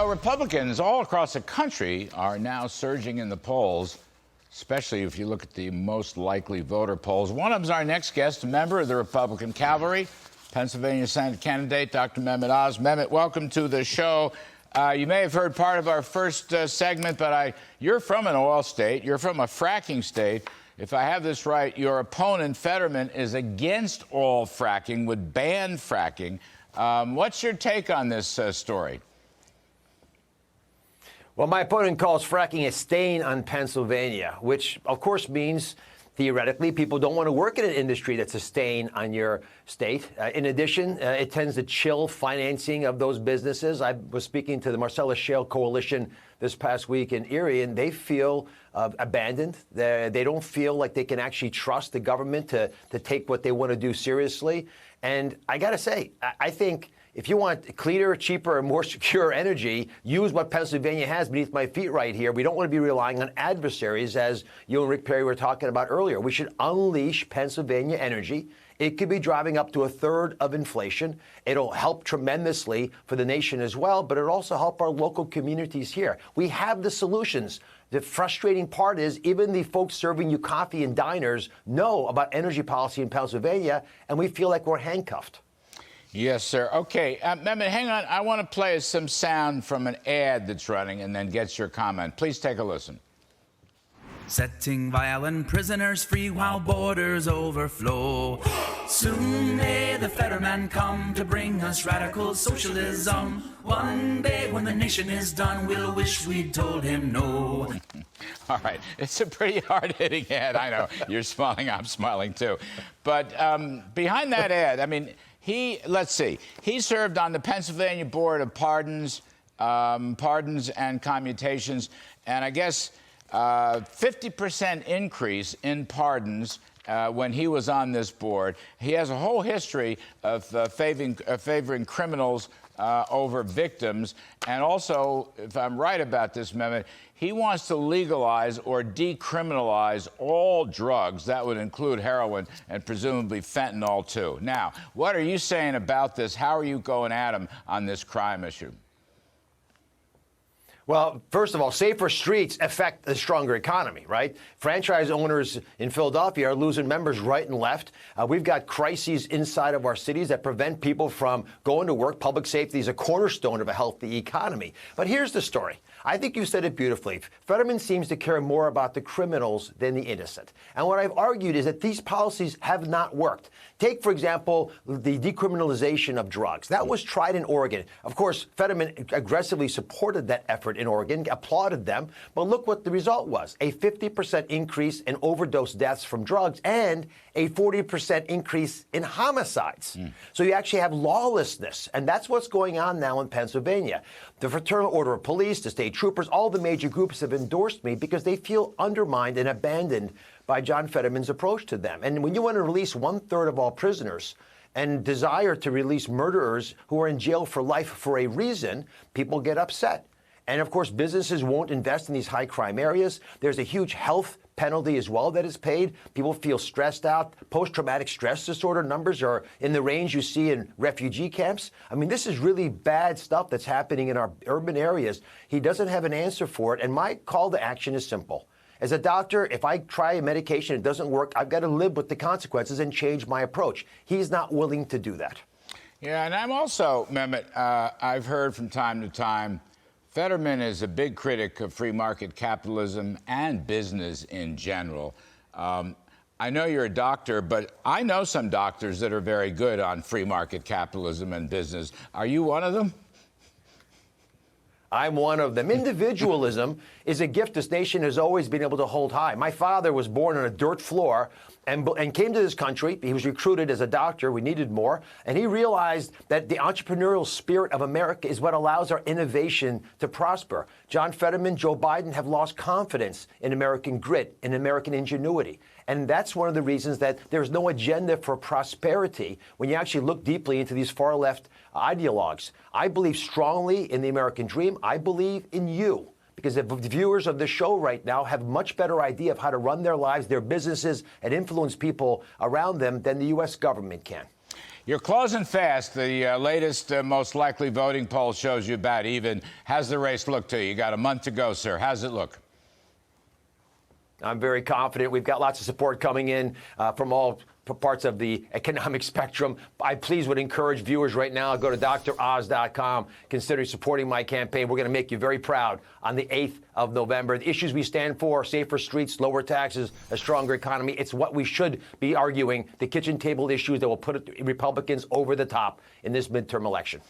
Well, Republicans all across the country are now surging in the polls, especially if you look at the most likely voter polls. One of them is our next guest, a member of the Republican cavalry, Pennsylvania Senate candidate, Dr. Mehmet Oz. Mehmet, welcome to the show. You may have heard part of our first segment, but you're from an oil state. You're from a fracking state. If I have this right, your opponent, Fetterman, is against all fracking, would ban fracking. What's your take on this story? Well, my opponent calls fracking a stain on Pennsylvania, which, of course, means theoretically people don't want to work in an industry that's a stain on your state. In addition, it tends to chill financing of those businesses. I was speaking to the Marcellus Shale Coalition this past week in Erie, and they feel abandoned. They don't feel like they can actually trust the government to take what they want to do seriously. And I got to say, I think if you want cleaner, cheaper, and more secure energy, use what Pennsylvania has beneath my feet right here. We don't want to be relying on adversaries, as you and Rick Perry were talking about earlier. We should unleash Pennsylvania energy. It could be driving up to a third of inflation. It'll help tremendously for the nation as well, but it'll also help our local communities here. We have the solutions. The frustrating part is even the folks serving you coffee in diners know about energy policy in Pennsylvania, and we feel like we're handcuffed. Yes, sir. Okay, Mehmet, hang on. I want to play some sound from an ad that's running and then get your comment. Please take a listen. Setting violent prisoners free while borders overflow. Soon may the Fetterman come to bring us radical socialism. One day when the nation is done, we'll wish we'd told him no. All right. It's a pretty hard-hitting ad. I know. You're smiling. I'm smiling, too. But behind that ad, I mean, let's see. He served on the Pennsylvania Board of Pardons and Commutations, and I guess 50% increase in pardons when he was on this board. He has a whole history of favoring criminals over victims, and also, if I'm right about this, Mehmet, he wants to legalize or decriminalize all drugs. That would include heroin and presumably fentanyl, too. Now, what are you saying about this? How are you going at him on this crime issue? Well, first of all, safer streets affect a stronger economy, right? Franchise owners in Philadelphia are losing members right and left. We've got crises inside of our cities that prevent people from going to work. Public safety is a cornerstone of a healthy economy. But here's the story. I think you said it beautifully. Fetterman seems to care more about the criminals than the innocent. And what I've argued is that these policies have not worked. Take, for example, the decriminalization of drugs. That was tried in Oregon. Of course, Fetterman aggressively supported that effort in Oregon, applauded them. But look what the result was. A 50% increase in overdose deaths from drugs and a 40% increase in homicides. So you actually have lawlessness. And that's what's going on now in Pennsylvania. The Fraternal Order of Police, the state troopers, all the major groups have endorsed me because they feel undermined and abandoned by John Fetterman's approach to them. And when you want to release 1/3 of all prisoners and desire to release murderers who are in jail for life for a reason, people get upset. And of course, businesses won't invest in these high crime areas. There's a huge health penalty as well that is paid. People feel stressed out. Post-traumatic stress disorder numbers are in the range you see in refugee camps. I mean, this is really bad stuff that's happening in our urban areas. He doesn't have an answer for it. And my call to action is simple. As a doctor, if I try a medication, it doesn't work, I've got to live with the consequences and change my approach. He's not willing to do that. Yeah, and I'm also, Mehmet, I've heard from time to time, Fetterman is a big critic of free market capitalism and business in general. I know you're a doctor, but I know some doctors that are very good on free market capitalism and business. Are you one of them? I'm one of them. Individualism is a gift this nation has always been able to hold high. My father was born on a dirt floor and came to this country. He was recruited as a doctor. We needed more. And he realized that the entrepreneurial spirit of America is what allows our innovation to prosper. John Fetterman, Joe Biden have lost confidence in American grit, in American ingenuity. And that's one of the reasons that there's no agenda for prosperity when you actually look deeply into these far-left ideologues. I believe strongly in the American dream. I believe in you. Because the viewers of this show right now have a much better idea of how to run their lives, their businesses, and influence people around them than the U.S. government can. You're closing fast. The latest, most likely voting poll shows you about even. How's the race look to you? You got a month to go, sir. How's it look? I'm very confident. We've got lots of support coming in from all parts of the economic spectrum. I please would encourage viewers right now, go to droz.com, consider supporting my campaign. We're going to make you very proud on the 8th of November. The issues we stand for, safer streets, lower taxes, a stronger economy, it's what we should be arguing, the kitchen table issues that will put Republicans over the top in this midterm election.